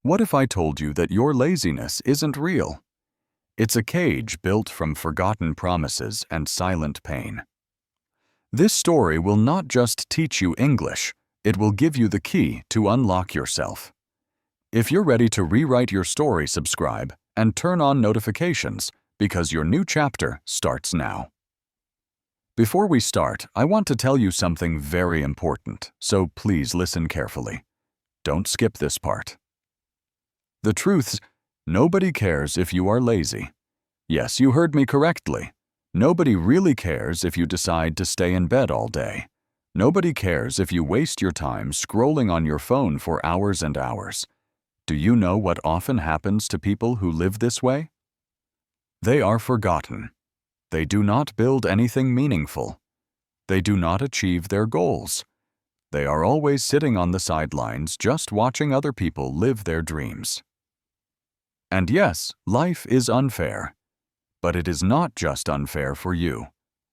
What if I told you that your laziness isn't real? It's a cage built from forgotten promises and silent pain. This story will not just teach you English, it will give you the key to unlock yourself. If you're ready to rewrite your story, subscribe and turn on notifications because your new chapter starts now. Before we start, I want to tell you something very important, so please listen carefully. Don't skip this part. The truth's, nobody cares if you are lazy. Yes, you heard me correctly. Nobody really cares if you decide to stay in bed all day. Nobody cares if you waste your time scrolling on your phone for hours and hours. Do you know what often happens to people who live this way? They are forgotten. They do not build anything meaningful. They do not achieve their goals. They are always sitting on the sidelines just watching other people live their dreams. And yes, life is unfair. But it is not just unfair for you.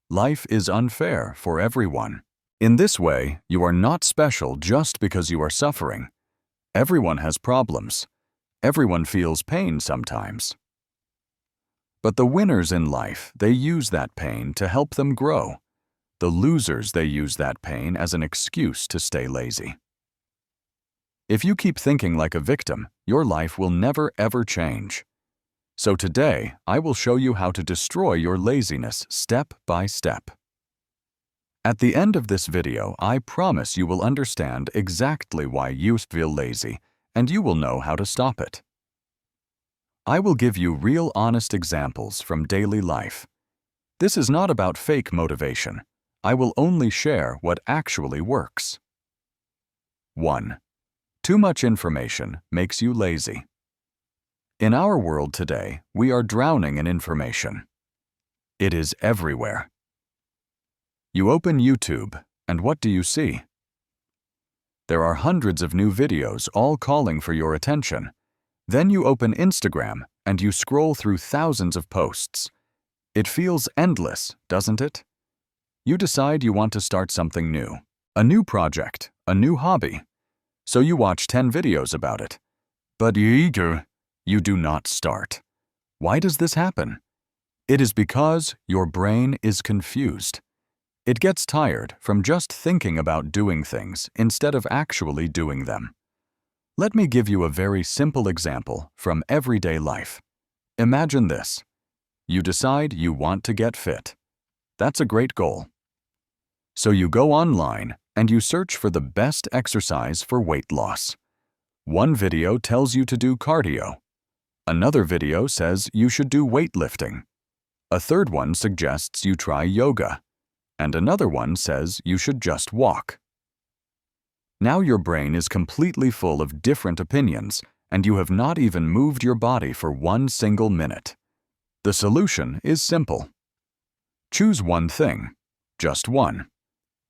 Life is unfair for everyone. In this way, you are not special just because you are suffering. Everyone has problems. Everyone feels pain sometimes. But the winners in life, they use that pain to help them grow. The losers, they use that pain as an excuse to stay lazy. If you keep thinking like a victim, your life will never ever change. So today, I will show you how to destroy your laziness step by step. At the end of this video, I promise you will understand exactly why you feel lazy, and you will know how to stop it. I will give you real honest examples from daily life. This is not about fake motivation. I will only share what actually works. 1. Too much information makes you lazy. In our world today, we are drowning in information. It is everywhere. You open YouTube, and what do you see? There are hundreds of new videos all calling for your attention. Then you open Instagram, and you scroll through thousands of posts. It feels endless, doesn't it? You decide you want to start something new, a new project, a new hobby. So you watch 10 videos about it. But you do not start. Why does this happen? It is because your brain is confused. It gets tired from just thinking about doing things instead of actually doing them. Let me give you a very simple example from everyday life. Imagine this. You decide you want to get fit. That's a great goal. So you go online and you search for the best exercise for weight loss. One video tells you to do cardio. Another video says you should do weightlifting. A third one suggests you try yoga. And another one says you should just walk. Now your brain is completely full of different opinions, and you have not even moved your body for 1 single minute. The solution is simple. Choose one thing, just one,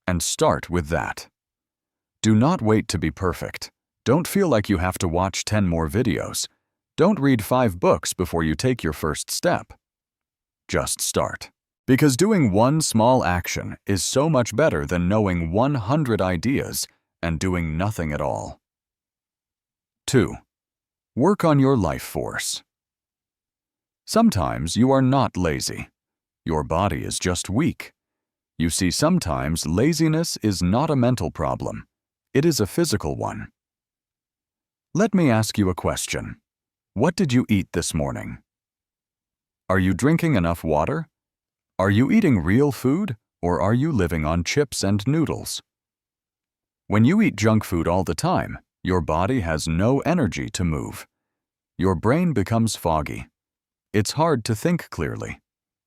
and start with that. Do not wait to be perfect. Don't feel like you have to watch 10 more videos. Don't read 5 books before you take your first step. Just start. Because doing one small action is so much better than knowing 100 ideas and doing nothing at all. 2. Work on your life force. Sometimes you are not lazy. Your body is just weak. You see, sometimes laziness is not a mental problem. It is a physical one. Let me ask you a question. What did you eat this morning? Are you drinking enough water? Are you eating real food, or are you living on chips and noodles? When you eat junk food all the time, your body has no energy to move. Your brain becomes foggy. It's hard to think clearly.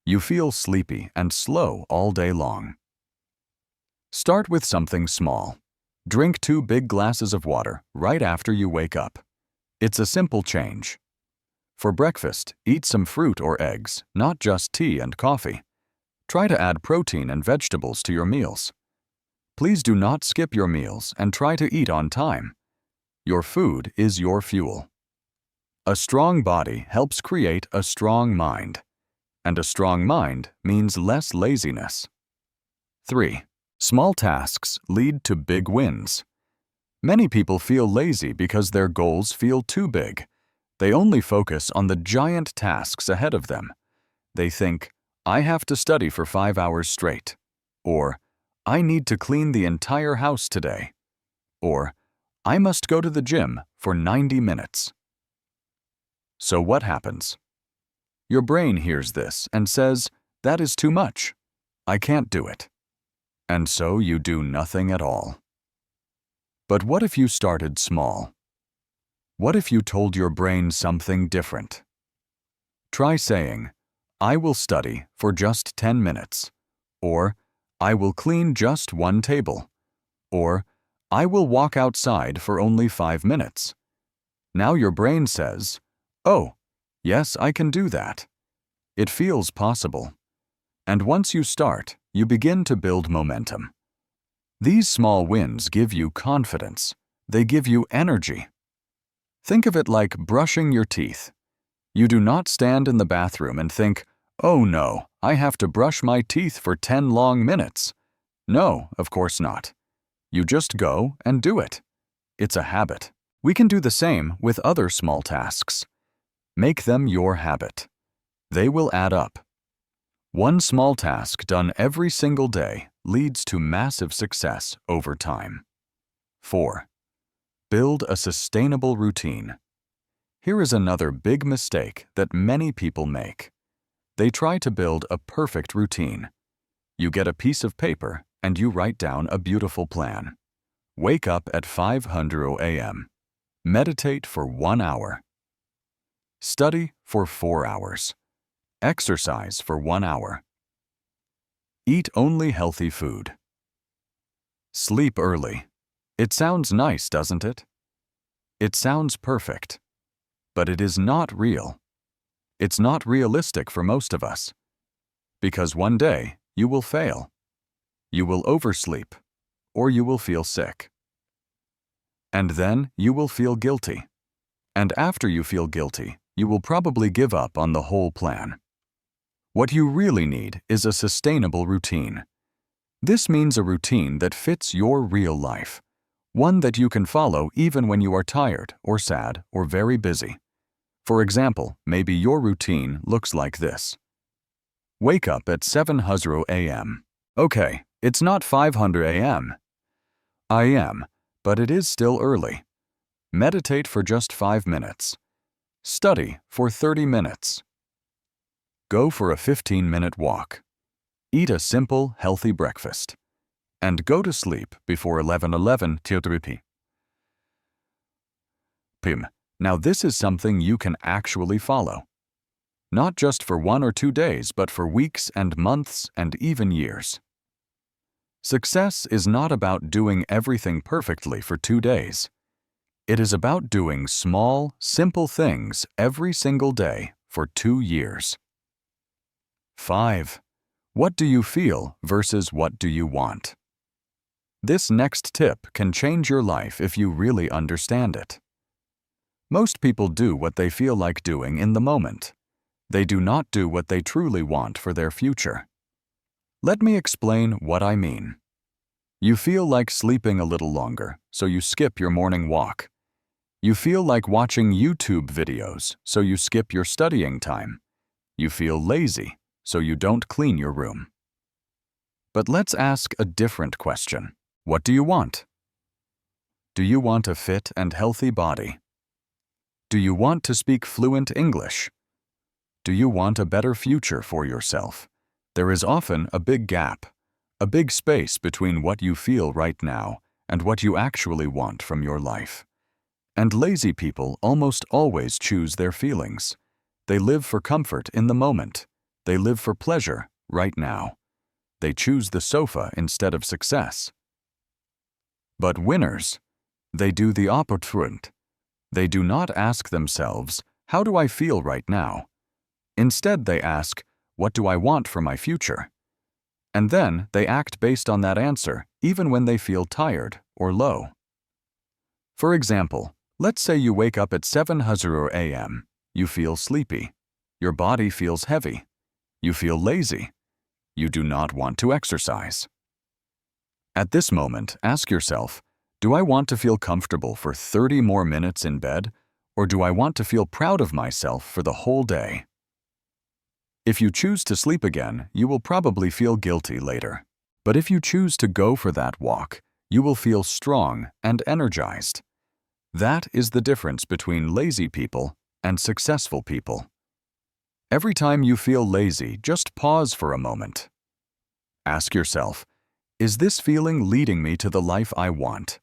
You feel sleepy and slow all day long. Start with something small. Drink 2 big glasses of water right after you wake up. It's a simple change. For breakfast, eat some fruit or eggs, not just tea and coffee. Try to add protein and vegetables to your meals. Please do not skip your meals and try to eat on time. Your food is your fuel. A strong body helps create a strong mind, and a strong mind means less laziness. 3. Small tasks lead to big wins. Many people feel lazy because their goals feel too big. They only focus on the giant tasks ahead of them. They think, I have to study for 5 hours straight. Or, I need to clean the entire house today. Or, I must go to the gym for 90 minutes. So what happens? Your brain hears this and says, that is too much. I can't do it. And so you do nothing at all. But what if you started small? What if you told your brain something different? Try saying, I will study for just 10 minutes. Or, I will clean just one table. Or, I will walk outside for only 5 minutes. Now your brain says, oh, yes, I can do that. It feels possible. And once you start, you begin to build momentum. These small wins give you confidence. They give you energy. Think of it like brushing your teeth. You do not stand in the bathroom and think, oh no, I have to brush my teeth for 10 long minutes. No, of course not. You just go and do it. It's a habit. We can do the same with other small tasks. Make them your habit. They will add up. One small task done every single day leads to massive success over time. 4. Build a sustainable routine. Here is another big mistake that many people make. They try to build a perfect routine. You get a piece of paper and you write down a beautiful plan. Wake up at 5:00 a.m. Meditate for 1 hour. Study for 4 hours. Exercise for 1 hour. Eat only healthy food. Sleep early. It sounds nice, doesn't it? It sounds perfect. But it is not real. It's not realistic for most of us. Because one day you will fail. You will oversleep, or you will feel sick. And then you will feel guilty. And after you feel guilty, you will probably give up on the whole plan. What you really need is a sustainable routine. This means a routine that fits your real life, one that you can follow even when you are tired or sad or very busy. For example, maybe your routine looks like this. Wake up at 7:00 a.m. Okay, it's not 5:00 a.m. I am, but it is still early. Meditate for just 5 minutes. Study for 30 minutes. Go for a 15-minute walk. Eat a simple, healthy breakfast. And go to sleep before 11:11 p.m. Now this is something you can actually follow. Not just for 1 or 2 days, but for weeks and months and even years. Success is not about doing everything perfectly for 2 days. It is about doing small, simple things every single day for 2 years. 5. What do you feel versus what do you want? This next tip can change your life if you really understand it. Most people do what they feel like doing in the moment. They do not do what they truly want for their future. Let me explain what I mean. You feel like sleeping a little longer, so you skip your morning walk. You feel like watching YouTube videos, so you skip your studying time. You feel lazy, so you don't clean your room. But let's ask a different question. What do you want? Do you want a fit and healthy body? Do you want to speak fluent English? Do you want a better future for yourself? There is often a big gap, a big space between what you feel right now and what you actually want from your life. And lazy people almost always choose their feelings. They live for comfort in the moment. They live for pleasure right now. They choose the sofa instead of success. But winners, they do the opposite. They do not ask themselves, how do I feel right now? Instead, they ask, what do I want for my future? And then they act based on that answer, even when they feel tired or low. For example, let's say you wake up at 7:00 a.m. You feel sleepy. Your body feels heavy. You feel lazy. You do not want to exercise. At this moment, ask yourself, Do I want to feel comfortable for 30 more minutes in bed, or do I want to feel proud of myself for the whole day? If you choose to sleep again, you will probably feel guilty later. But if you choose to go for that walk, you will feel strong and energized. That is the difference between lazy people and successful people. Every time you feel lazy, just pause for a moment. Ask yourself, is this feeling leading me to the life I want?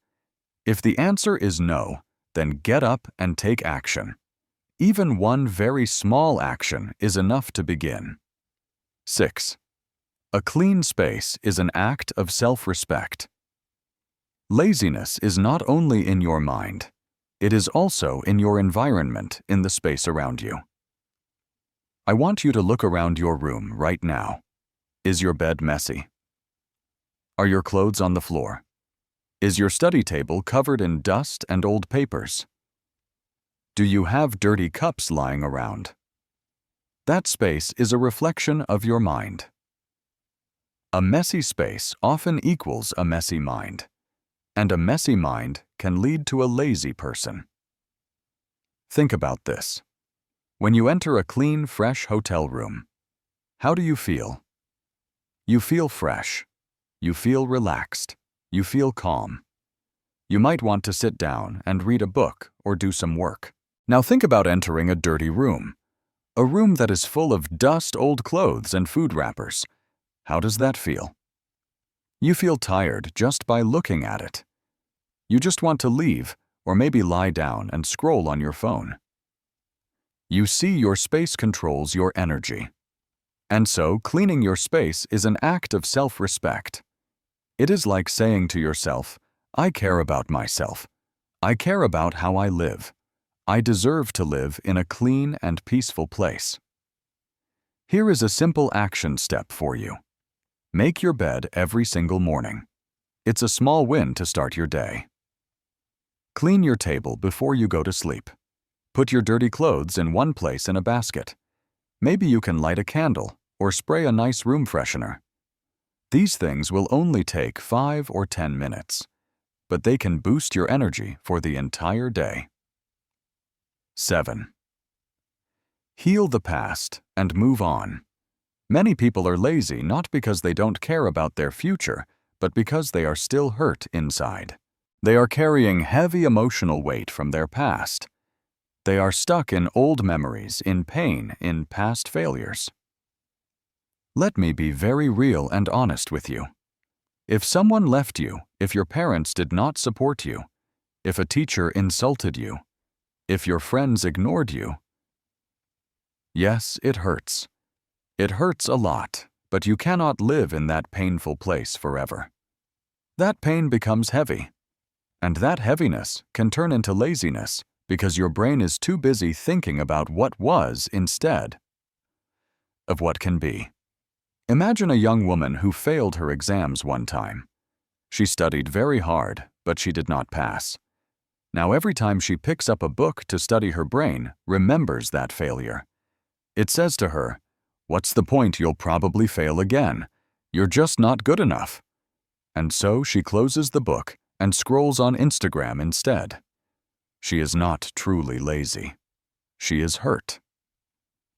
If the answer is no, then get up and take action. Even one very small action is enough to begin. 6. A clean space is an act of self-respect. Laziness is not only in your mind, it is also in your environment, in the space around you. I want you to look around your room right now. Is your bed messy? Are your clothes on the floor? Is your study table covered in dust and old papers? Do you have dirty cups lying around? That space is a reflection of your mind. A messy space often equals a messy mind, and a messy mind can lead to a lazy person. Think about this. When you enter a clean, fresh hotel room, how do you feel? You feel fresh. You feel relaxed. You feel calm. You might want to sit down and read a book or do some work. Now think about entering a dirty room. A room that is full of dust, old clothes, and food wrappers. How does that feel? You feel tired just by looking at it. You just want to leave, or maybe lie down and scroll on your phone. You see, your space controls your energy. And so, cleaning your space is an act of self-respect. It is like saying to yourself, I care about myself. I care about how I live. I deserve to live in a clean and peaceful place. Here is a simple action step for you. Make your bed every single morning. It's a small win to start your day. Clean your table before you go to sleep. Put your dirty clothes in one place in a basket. Maybe you can light a candle or spray a nice room freshener. These things will only take 5 or 10 minutes, but they can boost your energy for the entire day. 7. Heal the past and move on. Many people are lazy not because they don't care about their future, but because they are still hurt inside. They are carrying heavy emotional weight from their past. They are stuck in old memories, in pain, in past failures. Let me be very real and honest with you. If someone left you, if your parents did not support you, if a teacher insulted you, if your friends ignored you, yes, it hurts. It hurts a lot, but you cannot live in that painful place forever. That pain becomes heavy, and that heaviness can turn into laziness because your brain is too busy thinking about what was instead of what can be. Imagine a young woman who failed her exams one time. She studied very hard, but she did not pass. Now every time she picks up a book to study, her brain remembers that failure. It says to her, "What's the point? You'll probably fail again. You're just not good enough." And so she closes the book and scrolls on Instagram instead. She is not truly lazy. She is hurt.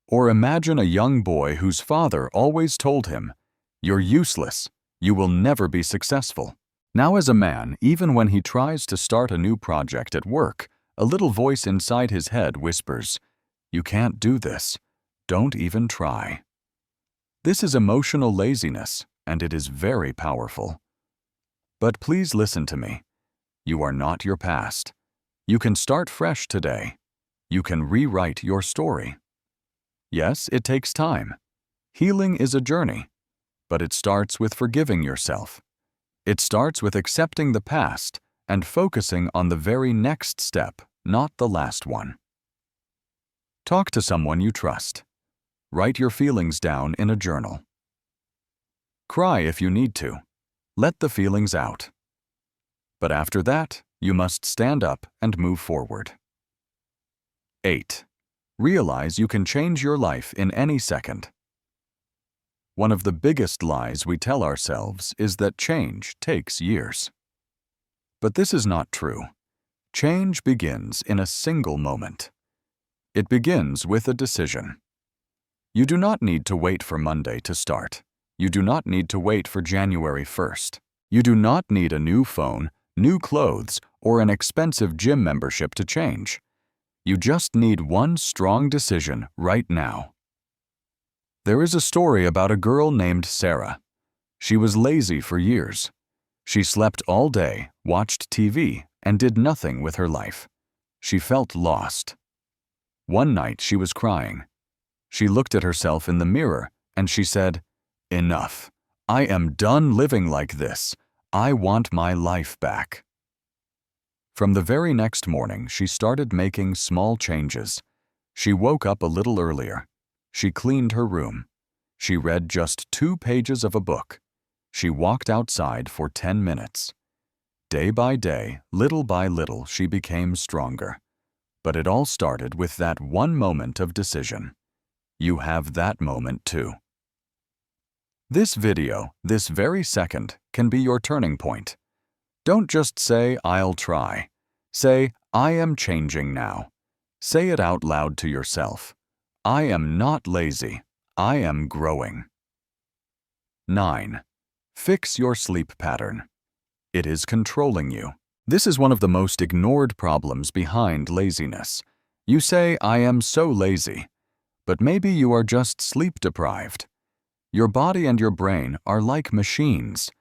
Or imagine a young boy whose father always told him, "You're useless. You will never be successful." Now as a man, even when he tries to start a new project at work, a little voice inside his head whispers, "You can't do this. Don't even try." This is emotional laziness, and it is very powerful. But please listen to me. You are not your past. You can start fresh today. You can rewrite your story. Yes, it takes time. Healing is a journey, but it starts with forgiving yourself. It starts with accepting the past and focusing on the very next step, not the last one. Talk to someone you trust. Write your feelings down in a journal. Cry if you need to. Let the feelings out. But after that, you must stand up and move forward. 8. Realize you can change your life in any second. One of the biggest lies we tell ourselves is that change takes years. But this is not true. Change begins in a single moment. It begins with a decision. You do not need to wait for Monday to start. You do not need to wait for January 1st. You do not need a new phone, new clothes, or an expensive gym membership to change. You just need one strong decision right now. There is a story about a girl named Sarah. She was lazy for years. She slept all day, watched TV, and did nothing with her life. She felt lost. One night she was crying. She looked at herself in the mirror and she said, "Enough. I am done living like this. I want my life back." From the very next morning, she started making small changes. She woke up a little earlier. She cleaned her room. She read just 2 pages of a book. She walked outside for 10 minutes. Day by day, little by little, she became stronger. But it all started with that one moment of decision. You have that moment too. This video, this very second, can be your turning point. Don't just say, "I'll try." Say, "I am changing now." Say it out loud to yourself. I am not lazy. I am growing. 9. Fix your sleep pattern. It is controlling you. This is one of the most ignored problems behind laziness. You say, "I am so lazy," but maybe you are just sleep deprived. Your body and your brain are like machines.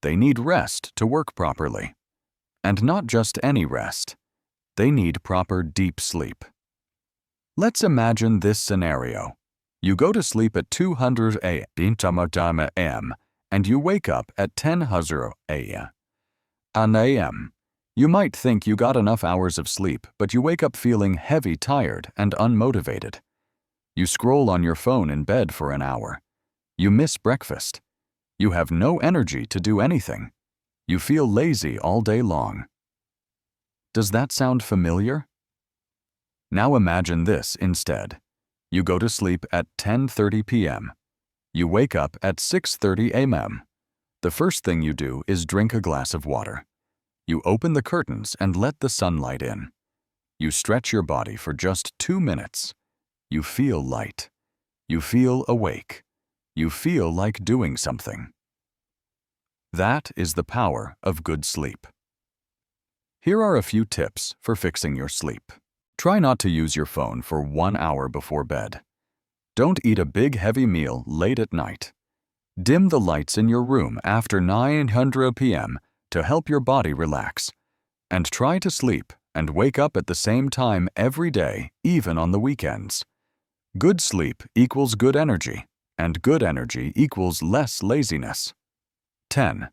They need rest to work properly. And not just any rest. They need proper deep sleep. Let's imagine this scenario. You go to sleep at 200 a.m. and you wake up at 10:00 a.m. You might think you got enough hours of sleep, but you wake up feeling heavy, tired, and unmotivated. You scroll on your phone in bed for an hour. You miss breakfast. You have no energy to do anything. You feel lazy all day long. Does that sound familiar? Now imagine this instead. You go to sleep at 10:30 p.m. You wake up at 6:30 a.m. The first thing you do is drink a glass of water. You open the curtains and let the sunlight in. You stretch your body for just 2 minutes. You feel light. You feel awake. You feel like doing something. That is the power of good sleep. Here are a few tips for fixing your sleep. Try not to use your phone for 1 hour before bed. Don't eat a big heavy meal late at night. Dim the lights in your room after 9:00 p.m. to help your body relax. And try to sleep and wake up at the same time every day, even on the weekends. Good sleep equals good energy, and good energy equals less laziness. 10.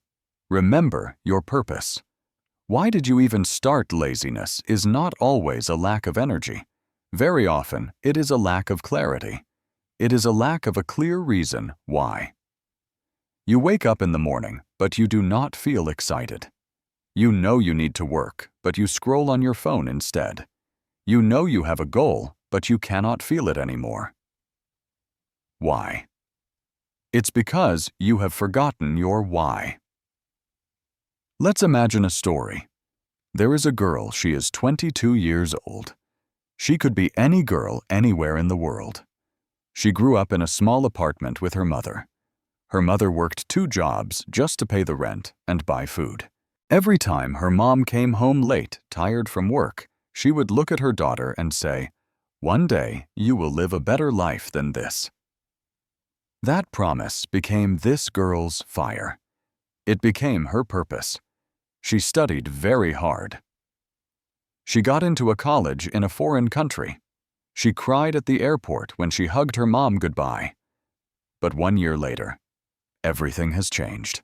Remember your purpose. Why did you even start? Laziness is not always a lack of energy. Very often, it is a lack of clarity. It is a lack of a clear reason why. You wake up in the morning, but you do not feel excited. You know you need to work, but you scroll on your phone instead. You know you have a goal, but you cannot feel it anymore. Why? It's because you have forgotten your why. Let's imagine a story. There is a girl. She is 22 years old. She could be any girl anywhere in the world. She grew up in a small apartment with her mother. Her mother worked 2 jobs just to pay the rent and buy food. Every time her mom came home late, tired from work, she would look at her daughter and say, "One day you will live a better life than this." That promise became this girl's fire. It became her purpose. She studied very hard. She got into a college in a foreign country. She cried at the airport when she hugged her mom goodbye. But 1 year later, everything has changed.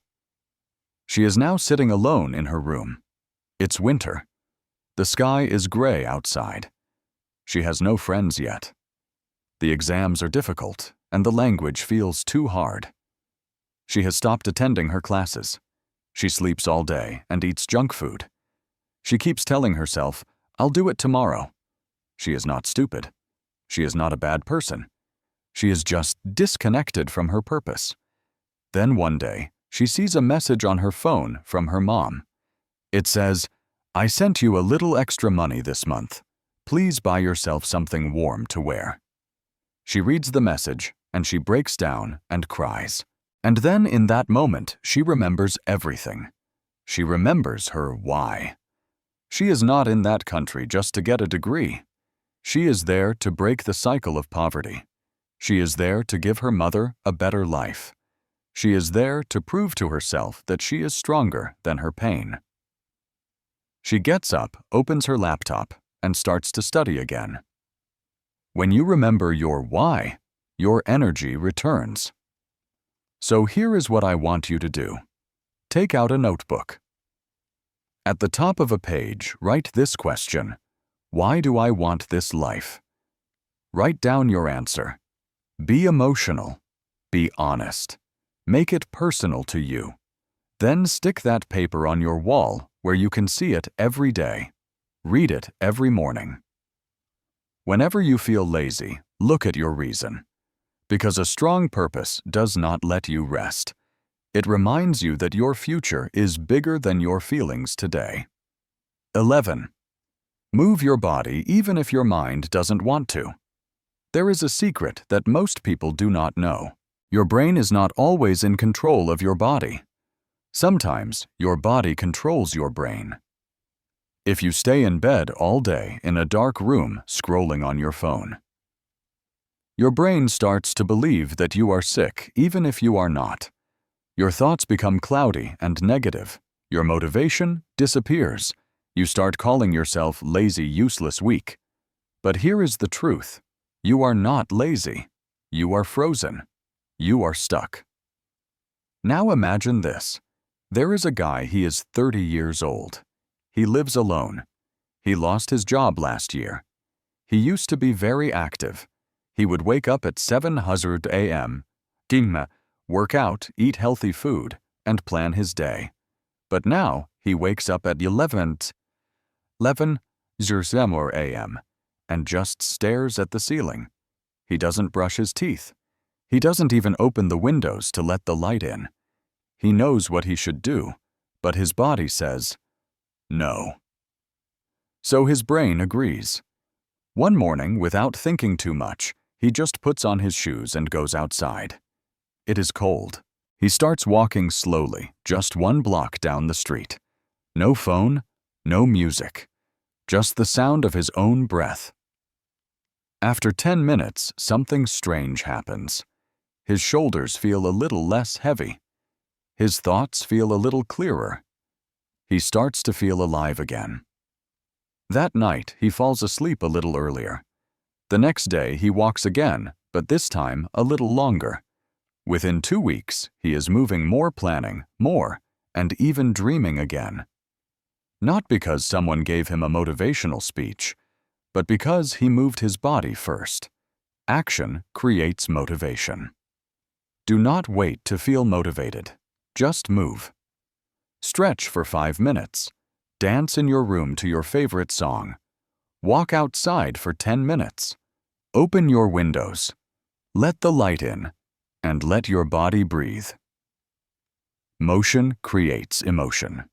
She is now sitting alone in her room. It's winter. The sky is gray outside. She has no friends yet. The exams are difficult, and the language feels too hard. She has stopped attending her classes. She sleeps all day and eats junk food. She keeps telling herself, "I'll do it tomorrow." She is not stupid. She is not a bad person. She is just disconnected from her purpose. Then one day, she sees a message on her phone from her mom. It says, "I sent you a little extra money this month. Please buy yourself something warm to wear." She reads the message, and she breaks down and cries. And then in that moment, she remembers everything. She remembers her why. She is not in that country just to get a degree. She is there to break the cycle of poverty. She is there to give her mother a better life. She is there to prove to herself that she is stronger than her pain. She gets up, opens her laptop, and starts to study again. When you remember your why, your energy returns. So here is what I want you to do. Take out a notebook. At the top of a page, write this question: why do I want this life? Write down your answer. Be emotional. Be honest. Make it personal to you. Then stick that paper on your wall where you can see it every day. Read it every morning. Whenever you feel lazy, look at your reason. Because a strong purpose does not let you rest. It reminds you that your future is bigger than your feelings today. 11. Move your body even if your mind doesn't want to. There is a secret that most people do not know. Your brain is not always in control of your body. Sometimes your body controls your brain. If you stay in bed all day in a dark room scrolling on your phone, your brain starts to believe that you are sick even if you are not. Your thoughts become cloudy and negative. Your motivation disappears. You start calling yourself lazy, useless, weak. But here is the truth. You are not lazy. You are frozen. You are stuck. Now imagine this. There is a guy, he is 30 years old. He lives alone. He lost his job last year. He used to be very active. He would wake up at 7:00 a.m., work out, eat healthy food, and plan his day. But now he wakes up at 11:00 a.m. and just stares at the ceiling. He doesn't brush his teeth. He doesn't even open the windows to let the light in. He knows what he should do, but his body says, no. So his brain agrees. One morning, without thinking too much, he just puts on his shoes and goes outside. It is cold. He starts walking slowly, just 1 block down the street. No phone, no music, just the sound of his own breath. After 10 minutes, something strange happens. His shoulders feel a little less heavy. His thoughts feel a little clearer. He starts to feel alive again. That night, he falls asleep a little earlier. The next day, he walks again, but this time a little longer. Within 2 weeks, he is moving more, planning more, and even dreaming again. Not because someone gave him a motivational speech, but because he moved his body first. Action creates motivation. Do not wait to feel motivated. Just move. Stretch for 5 minutes. Dance in your room to your favorite song. Walk outside for 10 minutes. Open your windows. Let the light in, and let your body breathe. Motion creates emotion.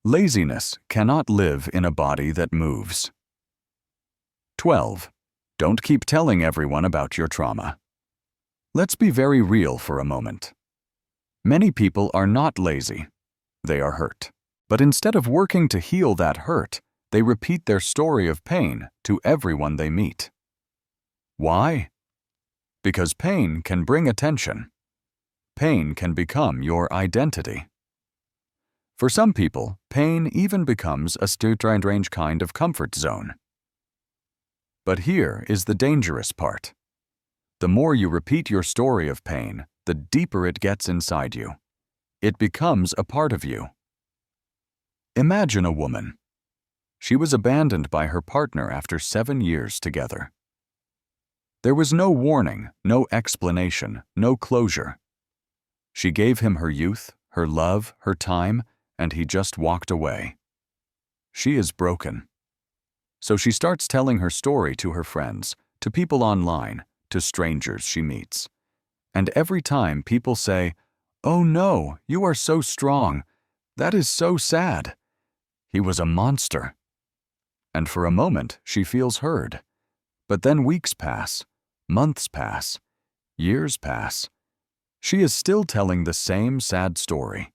Laziness cannot live in a body that moves. 12. Don't keep telling everyone about your trauma. Let's be very real for a moment. Many people are not lazy. They are hurt. But instead of working to heal that hurt, they repeat their story of pain to everyone they meet. Why? Because pain can bring attention. Pain can become your identity. For some people, pain even becomes a strange kind of comfort zone. But here is the dangerous part. The more you repeat your story of pain, the deeper it gets inside you. It becomes a part of you. Imagine a woman. She was abandoned by her partner after 7 years together. There was no warning, no explanation, no closure. She gave him her youth, her love, her time, and he just walked away. She is broken. So she starts telling her story to her friends, to people online, to strangers she meets. And every time people say, "Oh no, you are so strong," That is so sad. He was a monster. And for a moment, she feels heard. But then weeks pass, months pass, years pass. She is still telling the same sad story.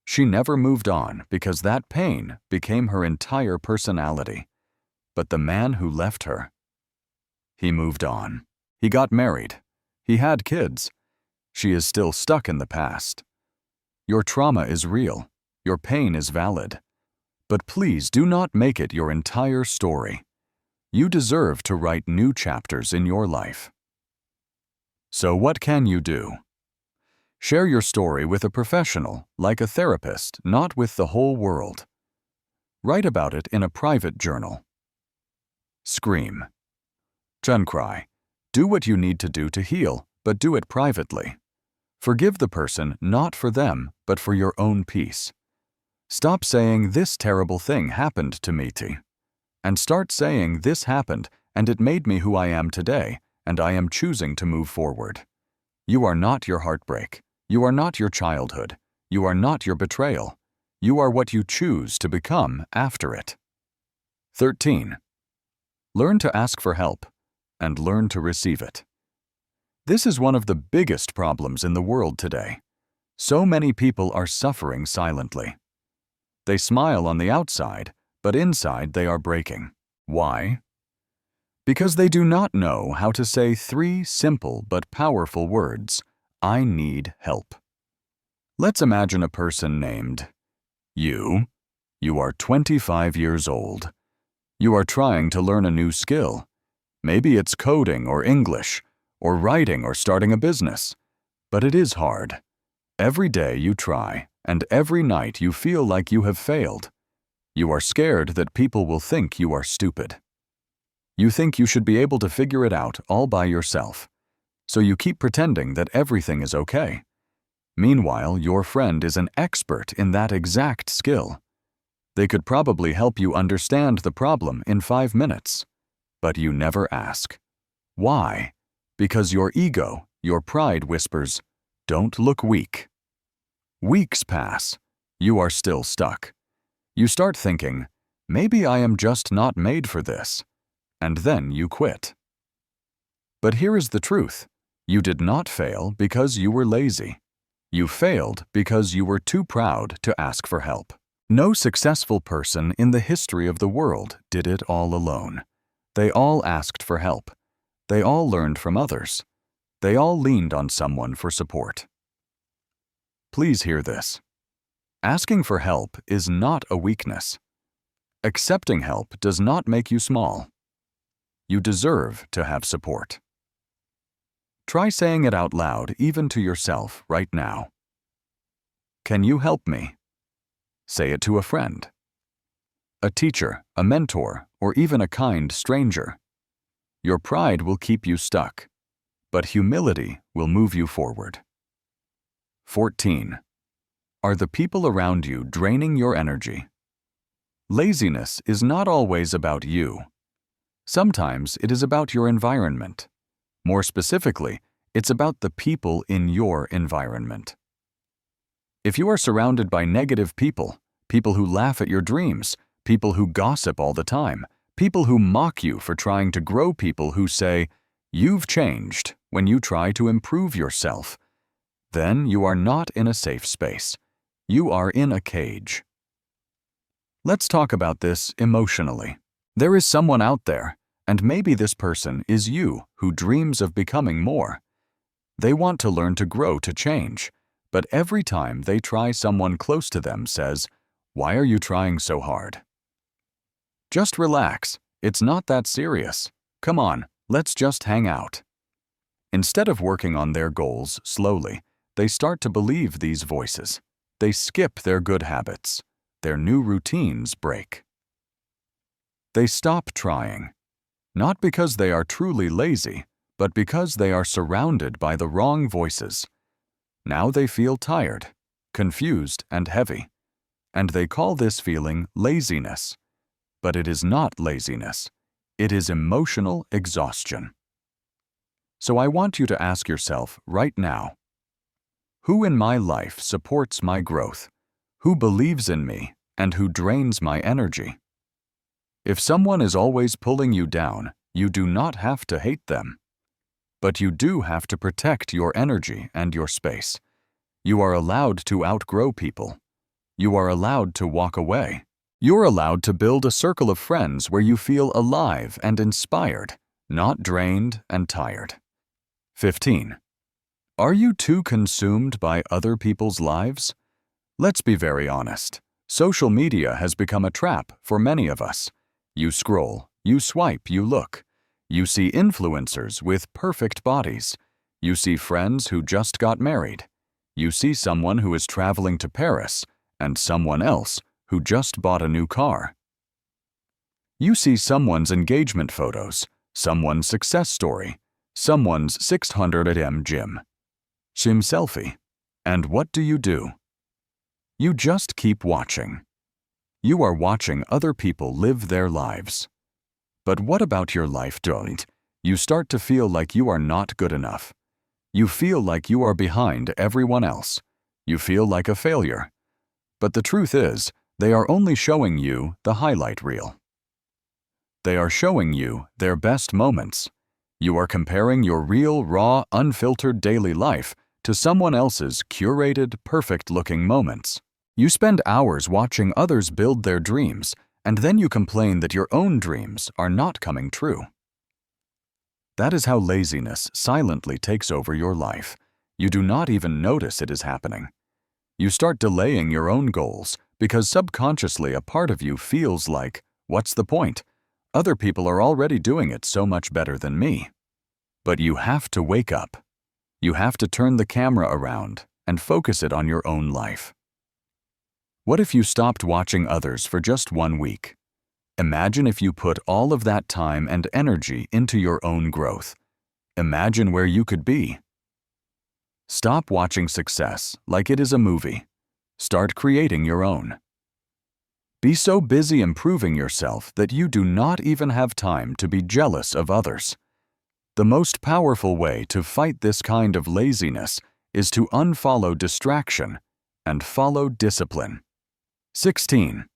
She never moved on because that pain became her entire personality. But the man who left her, he moved on. He got married. He had kids. She is still stuck in the past. Your trauma is real. Your pain is valid. But please do not make it your entire story. You deserve to write new chapters in your life. So what can you do? Share your story with a professional, like a therapist, not with the whole world. Write about it in a private journal. Scream. Cry. Do what you need to do to heal, but do it privately. Forgive the person not for them, but for your own peace. Stop saying, "This terrible thing happened to me," and start saying, "This happened, and it made me who I am today, and I am choosing to move forward." You are not your heartbreak. You are not your childhood. You are not your betrayal. You are what you choose to become after it. 13. Learn to ask for help, and learn to receive it. This is one of the biggest problems in the world today. So many people are suffering silently. They smile on the outside, but inside they are breaking. Why? Because they do not know how to say 3 simple but powerful words: I need help. Let's imagine a person named you. You are 25 years old. You are trying to learn a new skill. Maybe it's coding or English, or writing or starting a business. But it is hard. Every day you try, and every night you feel like you have failed. You are scared that people will think you are stupid. You think you should be able to figure it out all by yourself. So you keep pretending that everything is okay. Meanwhile, your friend is an expert in that exact skill. They could probably help you understand the problem in 5 minutes. But you never ask. Why? Because your ego, your pride whispers, "Don't look weak." Weeks pass. You are still stuck. You start thinking, "Maybe I am just not made for this." And then you quit. But here is the truth. You did not fail because you were lazy. You failed because you were too proud to ask for help. No successful person in the history of the world did it all alone. They all asked for help. They all learned from others. They all leaned on someone for support. Please hear this. Asking for help is not a weakness. Accepting help does not make you small. You deserve to have support. Try saying it out loud, even to yourself, right now. Can you help me? Say it to a friend, a teacher, a mentor, or even a kind stranger. Your pride will keep you stuck, but humility will move you forward. 14. Are the people around you draining your energy? Laziness is not always about you. Sometimes it is about your environment. More specifically, it's about the people in your environment. If you are surrounded by negative people, people who laugh at your dreams, people who gossip all the time, people who mock you for trying to grow, people who say, "You've changed," when you try to improve yourself, then you are not in a safe space. You are in a cage. Let's talk about this emotionally. There is someone out there, and maybe this person is you, who dreams of becoming more. They want to learn to grow, to change, but every time they try, someone close to them says, "Why are you trying so hard?" Just relax. It's not that serious. Come on, let's just hang out. Instead of working on their goals slowly, they start to believe these voices. They skip their good habits. Their new routines break. They stop trying, not because they are truly lazy, but because they are surrounded by the wrong voices. Now they feel tired, confused, and heavy, and they call this feeling laziness. But it is not laziness. It is emotional exhaustion. So I want you to ask yourself right now, who in my life supports my growth? Who believes in me and who drains my energy? If someone is always pulling you down, you do not have to hate them. But you do have to protect your energy and your space. You are allowed to outgrow people. You are allowed to walk away. You're allowed to build a circle of friends where you feel alive and inspired, not drained and tired. 15. Are you too consumed by other people's lives? Let's be very honest. Social media has become a trap for many of us. You scroll, you swipe, you look. You see influencers with perfect bodies. You see friends who just got married. You see someone who is traveling to Paris and someone else who just bought a new car. You see someone's engagement photos, someone's success story, someone's 600 gym selfie. And what do? You just keep watching. You are watching other people live their lives. But what about your life, don't? You start to feel like you are not good enough. You feel like you are behind everyone else. You feel like a failure. But the truth is, they are only showing you the highlight reel. They are showing you their best moments. You are comparing your real, raw, unfiltered daily life to someone else's curated, perfect-looking moments. You spend hours watching others build their dreams, and then you complain that your own dreams are not coming true. That is how laziness silently takes over your life. You do not even notice it is happening. You start delaying your own goals because subconsciously a part of you feels like, what's the point? Other people are already doing it so much better than me. But you have to wake up. You have to turn the camera around and focus it on your own life. What if you stopped watching others for just 1 week? Imagine if you put all of that time and energy into your own growth. Imagine where you could be. Stop watching success like it is a movie. Start creating your own. Be so busy improving yourself that you do not even have time to be jealous of others. The most powerful way to fight this kind of laziness is to unfollow distraction and follow discipline. 16.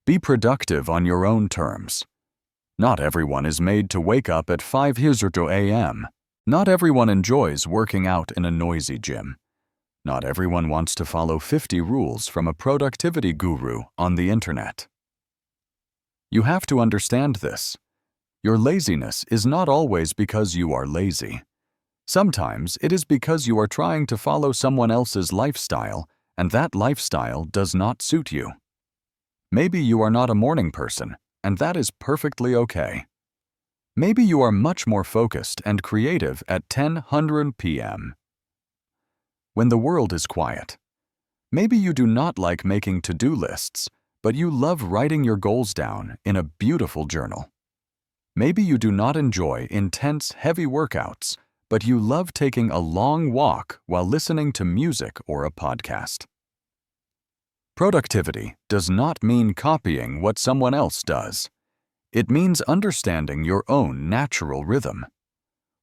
Be productive on your own terms. Not everyone is made to wake up at 5 a.m. Not everyone enjoys working out in a noisy gym. Not everyone wants to follow 50 rules from a productivity guru on the internet. You have to understand this. Your laziness is not always because you are lazy. Sometimes it is because you are trying to follow someone else's lifestyle, and that lifestyle does not suit you. Maybe you are not a morning person, and that is perfectly okay. Maybe you are much more focused and creative at 10:00 p.m. when the world is quiet. Maybe you do not like making to-do lists, but you love writing your goals down in a beautiful journal. Maybe you do not enjoy intense, heavy workouts, but you love taking a long walk while listening to music or a podcast. Productivity does not mean copying what someone else does. It means understanding your own natural rhythm.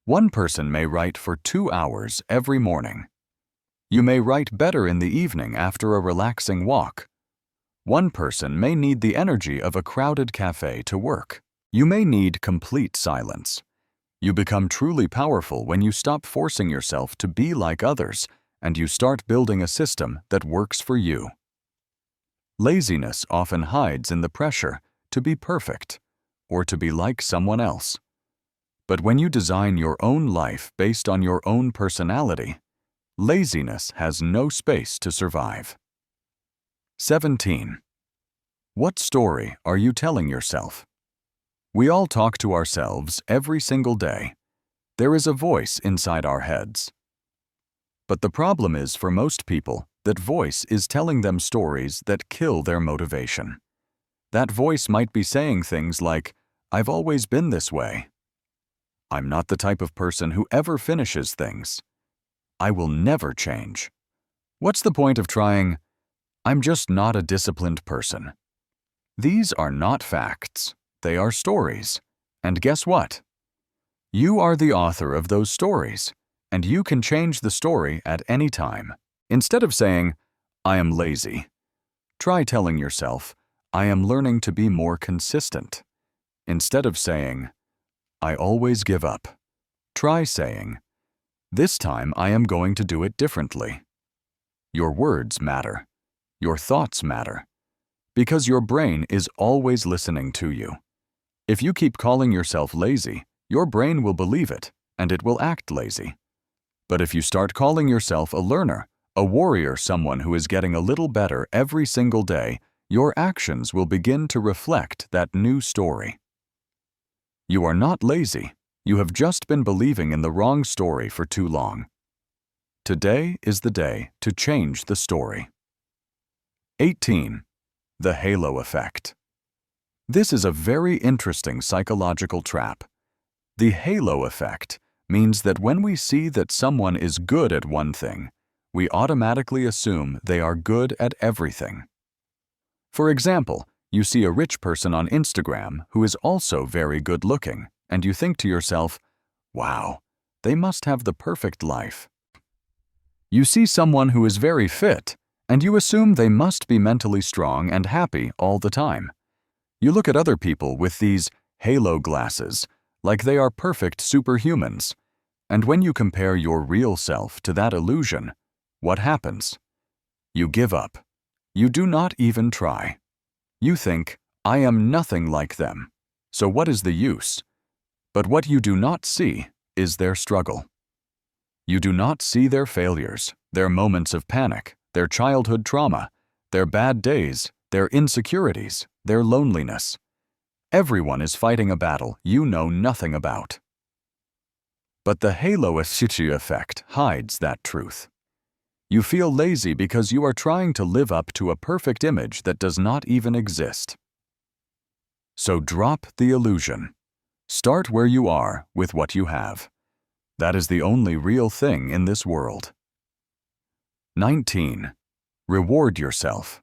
One person may write for 2 hours every morning. You may write better in the evening after a relaxing walk. One person may need the energy of a crowded cafe to work. You may need complete silence. You become truly powerful when you stop forcing yourself to be like others and you start building a system that works for you. Laziness often hides in the pressure to be perfect or to be like someone else. But when you design your own life based on your own personality, laziness has no space to survive. 17. What story are you telling yourself? We all talk to ourselves every single day. There is a voice inside our heads. But the problem is for most people, that voice is telling them stories that kill their motivation. That voice might be saying things like, "I've always been this way." "I'm not the type of person who ever finishes things." "I will never change." "What's the point of trying?" "I'm just not a disciplined person." These are not facts. They are stories. And guess what? You are the author of those stories, and you can change the story at any time. Instead of saying, "I am lazy," Try telling yourself, I am learning to be more consistent. Instead of saying, I always give up, try saying, this time I am going to do it differently. Your words matter. Your thoughts matter. Because your brain is always listening to you. If you keep calling yourself lazy, your brain will believe it, and it will act lazy. But if you start calling yourself a learner, a warrior, someone who is getting a little better every single day, your actions will begin to reflect that new story. You are not lazy. You have just been believing in the wrong story for too long. Today is the day to change the story. 18. The halo effect. This is a very interesting psychological trap. The halo effect means that when we see that someone is good at one thing, we automatically assume they are good at everything. For example, you see a rich person on Instagram who is also very good looking, and you think to yourself, wow, they must have the perfect life. You see someone who is very fit, and you assume they must be mentally strong and happy all the time. You look at other people with these halo glasses, like they are perfect superhumans, and when you compare your real self to that illusion, what happens? You give up. You do not even try. You think, I am nothing like them, so what is the use? But what you do not see is their struggle. You do not see their failures, their moments of panic, their childhood trauma, their bad days, their insecurities, their loneliness. Everyone is fighting a battle you know nothing about. But the halo effect hides that truth. You feel lazy because you are trying to live up to a perfect image that does not even exist. So drop the illusion. Start where you are with what you have. That is the only real thing in this world. 19. Reward yourself.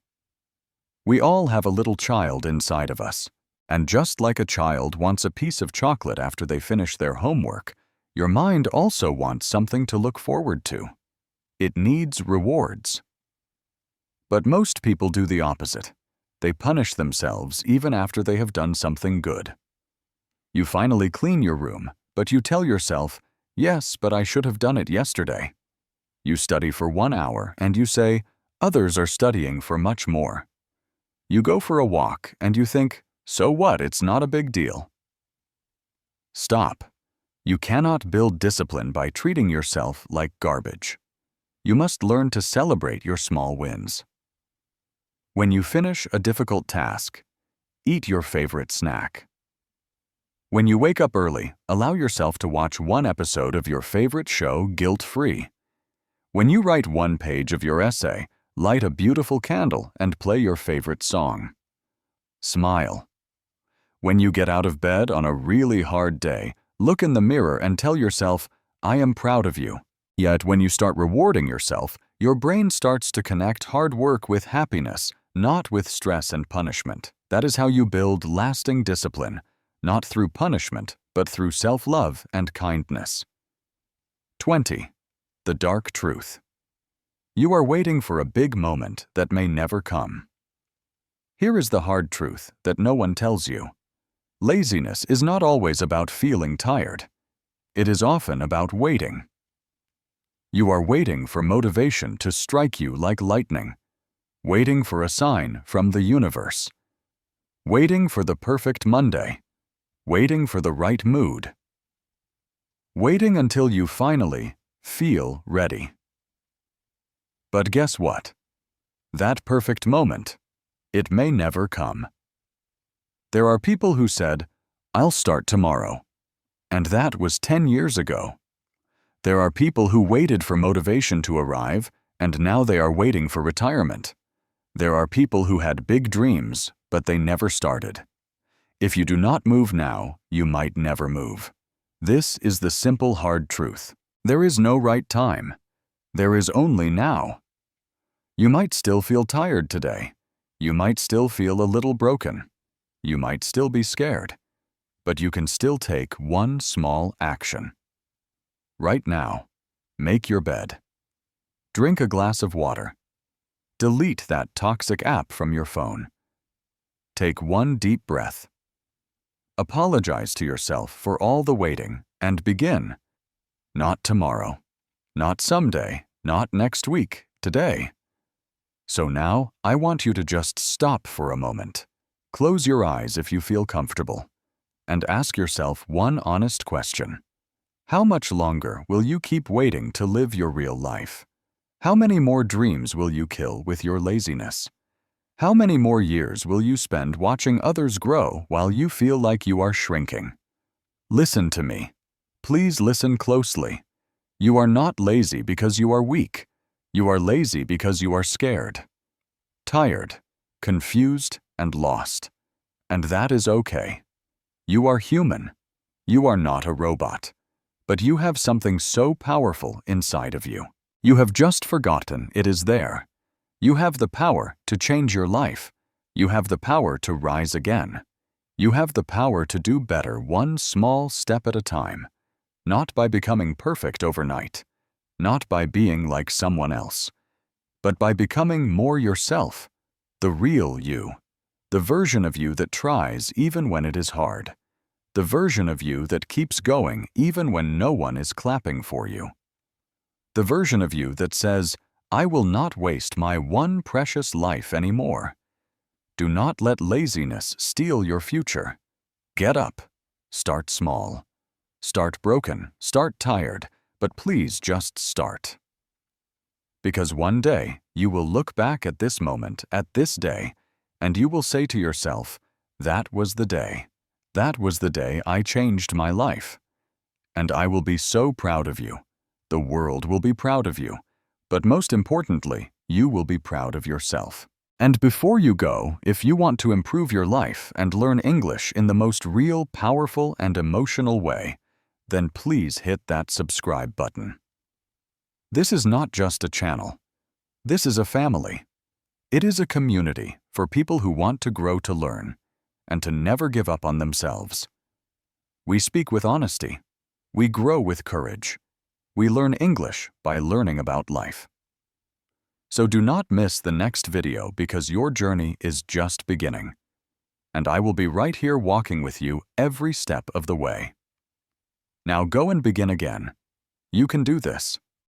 We all have a little child inside of us, and just like a child wants a piece of chocolate after they finish their homework, your mind also wants something to look forward to. It needs rewards. But most people do the opposite. They punish themselves even after they have done something good. You finally clean your room, but you tell yourself, yes, but I should have done it yesterday. You study for 1 hour and you say, others are studying for much more. You go for a walk and you think, so what, it's not a big deal. Stop. You cannot build discipline by treating yourself like garbage. You must learn to celebrate your small wins. When you finish a difficult task, eat your favorite snack. When you wake up early, allow yourself to watch 1 episode of your favorite show guilt-free. When you write 1 page of your essay, light a beautiful candle and play your favorite song. Smile. When you get out of bed on a really hard day, look in the mirror and tell yourself, I am proud of you. Yet when you start rewarding yourself, your brain starts to connect hard work with happiness, not with stress and punishment. That is how you build lasting discipline, not through punishment, but through self-love and kindness. 20. The dark truth. You are waiting for a big moment that may never come. Here is the hard truth that no one tells you. Laziness is not always about feeling tired. It is often about waiting. You are waiting for motivation to strike you like lightning, waiting for a sign from the universe, waiting for the perfect Monday, waiting for the right mood, waiting until you finally feel ready. But guess what? That perfect moment, it may never come. There are people who said, I'll start tomorrow, and that was 10 years ago. There are people who waited for motivation to arrive, and now they are waiting for retirement. There are people who had big dreams, but they never started. If you do not move now, you might never move. This is the simple hard truth. There is no right time. There is only now. You might still feel tired today. You might still feel a little broken. You might still be scared. But you can still take 1 small action. Right now, make your bed. Drink a glass of water. Delete that toxic app from your phone. Take one deep breath. Apologize to yourself for all the waiting and begin. Not tomorrow, not someday, not next week, today. So now, I want you to just stop for a moment. Close your eyes if you feel comfortable, and ask yourself one honest question. How much longer will you keep waiting to live your real life? How many more dreams will you kill with your laziness? How many more years will you spend watching others grow while you feel like you are shrinking? Listen to me. Please listen closely. You are not lazy because you are weak. You are lazy because you are scared, tired, confused, and lost. And that is okay. You are human. You are not a robot. But you have something so powerful inside of you. You have just forgotten it is there. You have the power to change your life. You have the power to rise again. You have the power to do better one small step at a time. Not by becoming perfect overnight. Not by being like someone else. But by becoming more yourself. The real you. The version of you that tries even when it is hard. The version of you that keeps going even when no one is clapping for you. The version of you that says, I will not waste my one precious life anymore. Do not let laziness steal your future. Get up. Start small. Start broken. Start tired. But please just start. Because one day you will look back at this moment, at this day, and you will say to yourself, that was the day. That was the day I changed my life. And I will be so proud of you. The world will be proud of you. But most importantly, you will be proud of yourself. And before you go, if you want to improve your life and learn English in the most real, powerful, and emotional way, then please hit that subscribe button. This is not just a channel. This is a family. It is a community for people who want to grow to learn and to never give up on themselves. We speak with honesty. We grow with courage. We learn English by learning about life. So do not miss the next video because your journey is just beginning. And I will be right here walking with you every step of the way. Now go and begin again. You can do this.